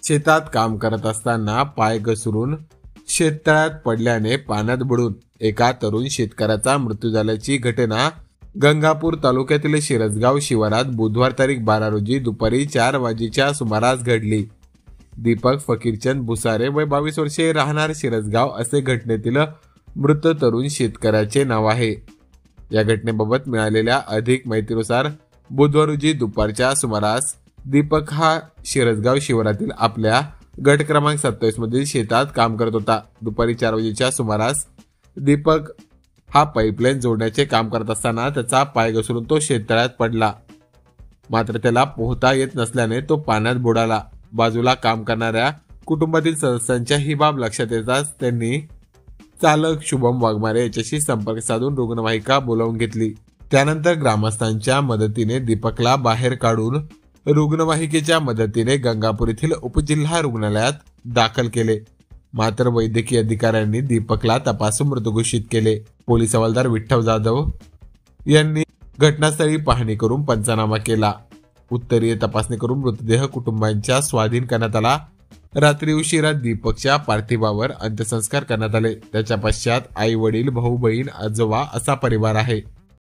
शेतात काम करत असताना पाय घसरून शेततळ्यात पडल्याने पाण्यात बुडून एका तरुण शेतकऱ्याचा मृत्यू झाल्याची घटना गंगापूर तालुक्यातील शिरसगाव शिवारात बुधवार तारीख 12 रोजी दुपारी 4 वाजेच्या सुमारास घडली। दीपक फकीरचंद भुसारे वय 22 वर्षे राहणार शिरसगाव असे घटनेतील मृत तरुण शेतकऱ्याचे नाव आहे। या घटनेबाबत मिळालेल्या अधिक माहितीनुसार बुधवार रोजी दुपारच्या सुमारास दीपक हा शिरसगाव शिवारातील आपल्या गट क्रमांक 27 मधील शेतात काम करत होता। दुपारी 4 वाजेच्या सुमारास दीपक हा पाईपलाईन जोडण्याचे काम करत असताना त्याचा पाय घसरून तो शेततळ्यात पडला। मात्र त्याला पोहता येत नसल्याने तो पाण्यात बुडाला। बाजूला काम करणाऱ्या कुटुंबातील सदस्यांच्या ही बाब लक्षात येताच त्यांनी चालक शुभम वाघमारे याच्याशी संपर्क साधून रुग्णवाहिका बोलावून घेतली। त्यानंतर ग्रामस्थांच्या मदतीने दीपकला बाहेर काढून रुग्णवाहिकेच्या मदतीने गंगापूर येथील उपजिल्हा रुग्णालयात दाखल केले। मात्र वैद्यकीय अधिकाऱ्यांनी दीपकला तपासून मृत घोषित केले। पोलीस हवालदार विठ्ठल जाधव यांनी घटनास्थळी पाहणी करून पंचनामा केला। उत्तरीय तपासणी करून मृतदेह कुटुंबांच्या स्वाधीन करण्यात आला। रात्री उशिरा दीपकच्या पार्थिवावर अंत्यसंस्कार करण्यात आले। त्याच्या पश्चात आई वडील भाऊ बहीण आजोबा असा परिवार आहे।